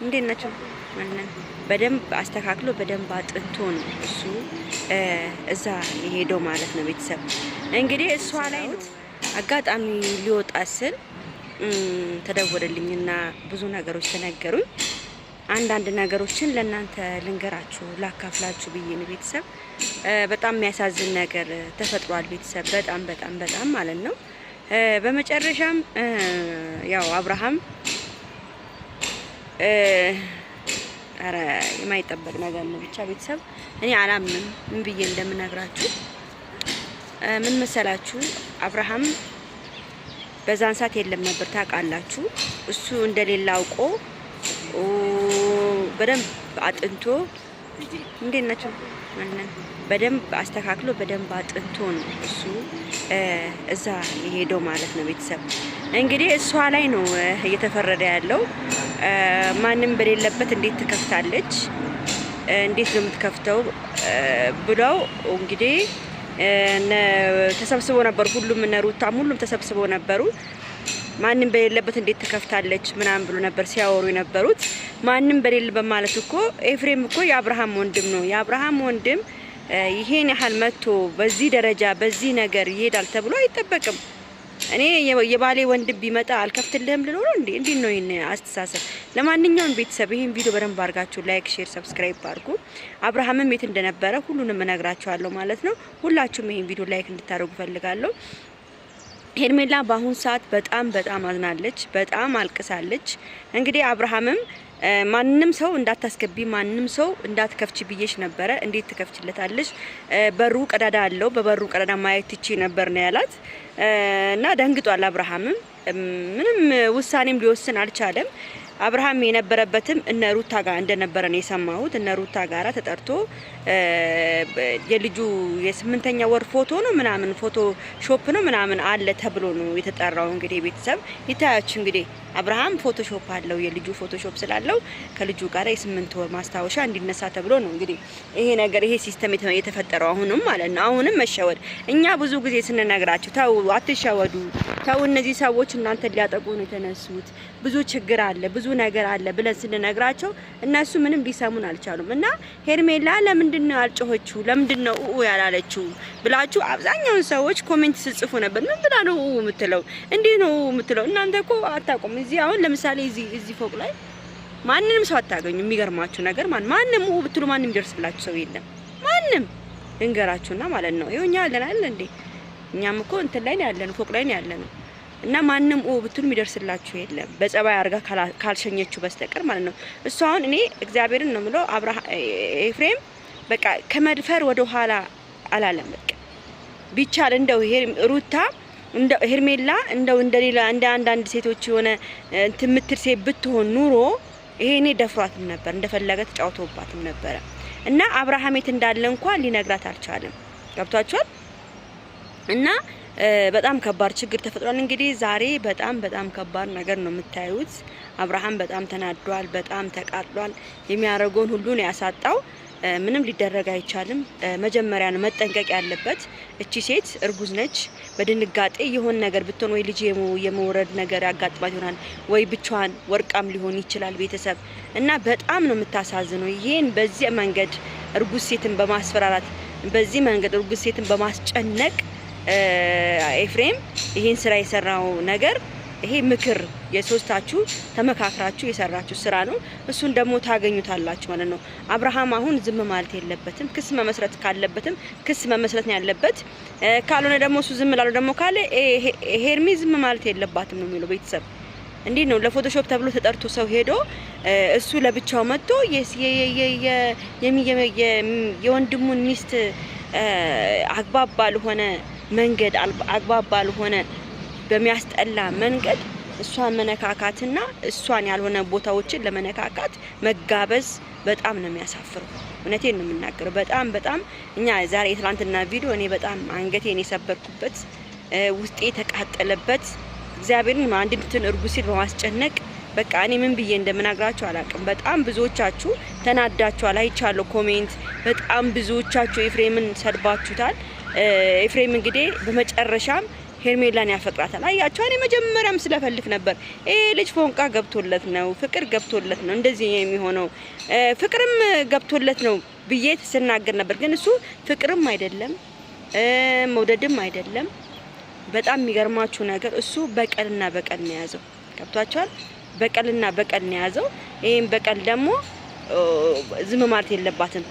እንዴናችሁ ማንነን በደንብ አስተካክሎ በደንብ አጥንቶ ነው እሱ እዛ የሄደው ማለት ነው። ቤተሰብ እንግዲህ እሷ ላይ ነው አጋጣሚ ሊወጣ ስል ተደወለልኝና ብዙ ነገሮች ተነገሩኝ። አንዳንድ ነገሮችን ለእናንተ ልንገራችሁ ላካፍላችሁ ብዬ ነው። ቤተሰብ በጣም የሚያሳዝን ነገር ተፈጥሯል። ቤተሰብ በጣም በጣም በጣም ማለት ነው። በመጨረሻም ያው አብርሃም አረ የማይጠበቅ ነገር ነው። ብቻ ቤተሰብ እኔ አላምንም ምን ብዬ እንደምነግራችሁ ምን መሰላችሁ፣ አብርሃም በዛን ሰዓት የለም ነበር ታውቃላችሁ። እሱ እንደሌላ አውቆ በደንብ አጥንቶ እንዴናችሁ ማንነን በደንብ አስተካክሎ በደንብ አጥንቶ ነው እሱ እዛ የሄደው ማለት ነው። ቤተሰብ እንግዲህ እሷ ላይ ነው እየተፈረደ ያለው። ማንም በሌለበት እንዴት ትከፍታለች? እንዴት ነው የምትከፍተው? ብለው እንግዲህ ተሰብስበው ነበር። ሁሉም እነ ሩታም ሁሉም ተሰብስበው ነበሩ። ማንም በሌለበት እንዴት ትከፍታለች ምናምን ብሎ ነበር ሲያወሩ የነበሩት። ማንም በሌለበት ማለት እኮ ኤፍሬም እኮ የአብርሃም ወንድም ነው። የአብርሃም ወንድም ይሄን ያህል መጥቶ በዚህ ደረጃ በዚህ ነገር ይሄዳል ተብሎ አይጠበቅም። እኔ የባሌ ወንድም ቢመጣ አልከፍትልህም ልለው ነው እንዴ? እንዴ ነው ይሄን አስተሳሰብ? ለማንኛውም ቤተሰብ ይሄን ቪዲዮ በደንብ አድርጋችሁ ላይክ፣ ሼር፣ ሰብስክራይብ አድርጉ። አብርሃምም የት እንደነበረ ሁሉንም እነግራችኋለሁ ማለት ነው። ሁላችሁም ይሄን ቪዲዮ ላይክ እንድታደርጉ ፈልጋለሁ። ሄርሜላ በአሁን ሰዓት በጣም በጣም አዝናለች፣ በጣም አልቅሳለች። እንግዲህ አብርሃምም ማንንም ሰው እንዳታስገቢ ማንንም ሰው እንዳትከፍቺ ብዬሽ ነበረ። እንዴት ትከፍችለታለሽ? በሩ ቀዳዳ አለው፣ በበሩ ቀዳዳ ማየት ትቺ ነበር ነው ያላት። እና ደንግጧል። አብርሃምም ምንም ውሳኔም ሊወስን አልቻለም። አብርሃም የነበረበትም እነ ሩታ ጋር እንደነበረ ነው የሰማሁት። እነ ሩታ ጋራ ተጠርቶ የልጁ የ8ኛ ወር ፎቶ ነው ምናምን ፎቶ ሾፕ ነው ምናምን አለ ተብሎ ነው የተጠራው። እንግዲህ ቤተሰብ ይታያችሁ እንግዲህ አብርሃም ፎቶሾፕ አለው። የልጁ ፎቶሾፕ ስላለው ከልጁ ጋር የ8 ወር ማስታወሻ እንዲነሳ ተብሎ ነው እንግዲህ ይሄ ነገር ይሄ ሲስተም የተፈጠረው አሁንም ማለት ነው። አሁንም መሸወድ እኛ ብዙ ጊዜ ስንነግራችሁ ተው አትሸወዱ፣ ተው እነዚህ ሰዎች እናንተ ሊያጠቁ ነው የተነሱት፣ ብዙ ችግር አለ ብዙ ነገር አለ ብለን ስንነግራቸው እነሱ ምንም ሊሰሙን አልቻሉም። እና ሄርሜላ ለምንድነው አልጮኸችው ለምንድነው ያላለችው ብላችሁ አብዛኛውን ሰዎች ኮሜንት ጽፉ ነበር። ምን ብላ ነው የምትለው? እንዴ ነው የምትለው? እናንተ እኮ አታውቁም። እዚህ አሁን ለምሳሌ እዚህ ፎቅ ላይ ማንንም ሰው አታገኙ። የሚገርማችሁ ነገር ማንንም ብትሉ ማንንም ይደርስላችሁ ሰው የለም። ማንንም እንገራችሁና ማለት ነው። ይኸው እኛ ያለን አይደል እንዴ? እኛም እኮ እንትን ላይ ነው ያለን፣ ፎቅ ላይ ነው ያለነው። እና ማንንም ብትሉ የሚደርስላችሁ የለም በጸባይ አርጋ ካልሸኘችው በስተቀር ማለት ነው። እሱ አሁን እኔ እግዚአብሔርን ነው የምለው ኤፍሬም በቃ ከመድፈር ወደ ኋላ አላለም። በቃ ቢቻል እንደው ሩታ እንደ ሄርሜላ እንደው እንደሌላ እንደ አንዳንድ ሴቶች የሆነ እንትምትል ሴት ብትሆን ኑሮ ይሄኔ ደፍሯትም ነበር፣ እንደፈለገ ተጫውቶባትም ነበር። እና አብርሃም የት እንዳለ እንኳን ሊነግራት አልቻለም። ገብቷችኋል? እና በጣም ከባድ ችግር ተፈጥሯል። እንግዲህ ዛሬ በጣም በጣም ከባድ ነገር ነው የምታዩት። አብርሃም በጣም ተናዷል፣ በጣም ተቃጥሏል። የሚያደርገውን ሁሉ ነው ያሳጣው። ምንም ሊደረግ አይቻልም። መጀመሪያ ነው መጠንቀቅ ያለበት። እቺ ሴት እርጉዝ ነች። በድንጋጤ የሆነ ነገር ብትሆን ወይ ልጅ የመውረድ ነገር ያጋጥማት ይሆናል ወይ ብቻዋን ወርቃም ሊሆን ይችላል ቤተሰብ። እና በጣም ነው የምታሳዝነው። ይሄን በዚህ መንገድ እርጉዝ ሴትን በማስፈራራት በዚህ መንገድ እርጉዝ ሴትን በማስጨነቅ ኤፍሬም ይሄን ስራ የሰራው ነገር ይሄ ምክር የሶስታችሁ ተመካክራችሁ የሰራችሁ ስራ ነው። እሱን ደግሞ ታገኙታላችሁ ማለት ነው። አብርሃም አሁን ዝም ማለት የለበትም። ክስ መመስረት ካለበትም ክስ መመስረት ነው ያለበት። ካልሆነ ደግሞ እሱ ዝም ላለው ደግሞ ካለ ሄርሚ ዝም ማለት የለባትም ነው የሚለው ቤተሰብ። እንዴ ነው ለፎቶሾፕ ተብሎ ተጠርቶ ሰው ሄዶ እሱ ለብቻው መጥቶ የወንድሙን ሚስት አግባብ ባልሆነ መንገድ አግባብ ባልሆነ በሚያስጠላ መንገድ እሷን መነካካትና እሷን ያልሆነ ቦታዎችን ለመነካካት መጋበዝ በጣም ነው የሚያሳፍረው። እውነቴን ነው የምናገረው። በጣም በጣም እኛ ዛሬ የትላንትና ቪዲዮ እኔ በጣም አንገቴን የሰበርኩበት ውስጤ የተቃጠለበት እግዚአብሔርን አንድንትን እርጉዝ ሴት በማስጨነቅ በቃ እኔ ምን ብዬ እንደምናግራችሁ አላቅም። በጣም ብዙዎቻችሁ ተናዳችኋል፣ አይቻለሁ ኮሜንት። በጣም ብዙዎቻችሁ ኤፍሬምን ሰድባችሁታል። ኤፍሬም እንግዲህ በመጨረሻም ሄርሜላን ያፈቅራታል። አያችሁ እኔ መጀመሪያም ስለፈልክ ነበር ይሄ ልጅ ፎንቃ ገብቶለት ነው ፍቅር ገብቶለት ነው እንደዚህ የሚሆነው ፍቅርም ገብቶለት ነው ብዬ ተናገር ነበር። ግን እሱ ፍቅርም አይደለም መውደድም አይደለም። በጣም የሚገርማችሁ ነገር እሱ በቀልና በቀል ነው ያዘው። ገብቷችኋል? በቀልና በቀል ነው ያዘው። ይሄን በቀል ደግሞ ዝም ማለት የለባትም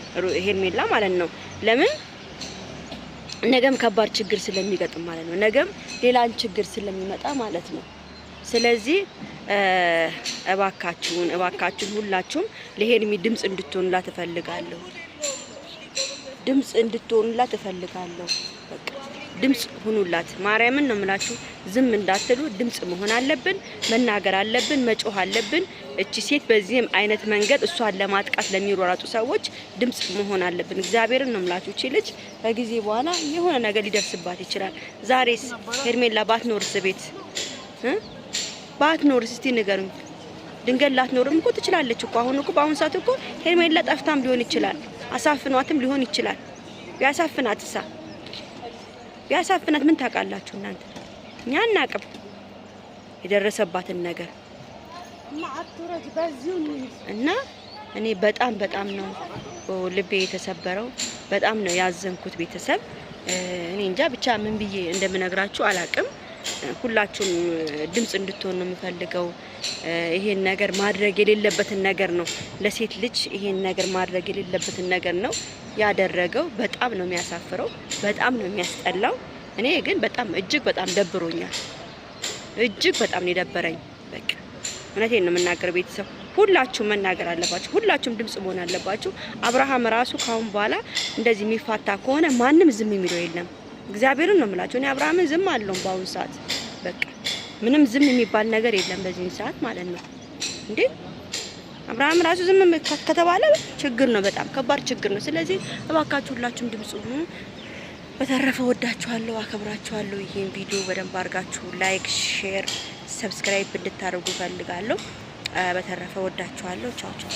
ሄርሜላ ማለት ነው። ለምን ነገም ከባድ ችግር ስለሚገጥም ማለት ነው። ነገም ሌላን ችግር ስለሚመጣ ማለት ነው። ስለዚህ እባካችሁን ሁላችሁም ለሄርሚ ድምጽ እንድትሆኑላት እፈልጋለሁ። ድምጽ እንድትሆኑላት እፈልጋለሁ። በቃ ድምጽ ሁኑላት። ማርያምን ነው የምላችሁ። ዝም እንዳትሉ ድምጽ መሆን አለብን። መናገር አለብን። መጮህ አለብን። እቺ ሴት በዚህም አይነት መንገድ እሷን ለማጥቃት ለሚሯሯጡ ሰዎች ድምጽ መሆን አለብን። እግዚአብሔርን ነው የምላችሁ። እቺ ልጅ ከጊዜ በኋላ የሆነ ነገር ሊደርስባት ይችላል። ዛሬስ ሄርሜላ ባትኖርስ ቤት ባትኖርስ እስቲ ንገሩኝ። ድንገት ላትኖርም እኮ ትችላለች እኮ። አሁን እኮ በአሁን ሰዓት እኮ ሄርሜላ ጠፍታም ሊሆን ይችላል። አሳፍኗትም ሊሆን ይችላል። ቢያሳፍናት ምን ታውቃላችሁ እናንተ? እኛ አናውቅም የደረሰባትን ነገር እና እኔ በጣም ነው ልቤ የተሰበረው። በጣም ነው ያዘንኩት ቤተሰብ። እኔ እንጃ ብቻ ምን ብዬ እንደምነግራችሁ አላውቅም። ሁላችሁም ድምጽ እንድትሆኑ ነው የምፈልገው። ይሄን ነገር ማድረግ የሌለበትን ነገር ነው ለሴት ልጅ ይሄን ነገር ማድረግ የሌለበትን ነገር ነው ያደረገው። በጣም ነው የሚያሳፍረው። በጣም ነው የሚያስጠላው። እኔ ግን በጣም እጅግ በጣም ደብሮኛል። እጅግ በጣም ነው የደበረኝ። በቃ እውነቴን ነው የምናገረው። ቤተሰብ ሁላችሁም መናገር አለባችሁ። ሁላችሁም ድምጽ መሆን አለባችሁ። አብርሃም ራሱ ካሁን በኋላ እንደዚህ የሚፋታ ከሆነ ማንም ዝም የሚለው የለም። እግዚአብሔርን ነው የምላችሁ። እኔ አብርሃምን ዝም አለውም በአሁን ሰዓት። በቃ ምንም ዝም የሚባል ነገር የለም በዚህ ሰዓት ማለት ነው። እንዴ አብርሃም ራሱ ዝም ከተባለ ችግር ነው፣ በጣም ከባድ ችግር ነው። ስለዚህ እባካችሁ ሁላችሁም ድምጽ ሁኑ። በተረፈ ወዳችኋለሁ፣ አከብራችኋለሁ። ይሄን ቪዲዮ በደንብ አድርጋችሁ ላይክ፣ ሼር፣ ሰብስክራይብ እንድታደርጉ ፈልጋለሁ። በተረፈ ወዳችኋለሁ። ቻው ቻው።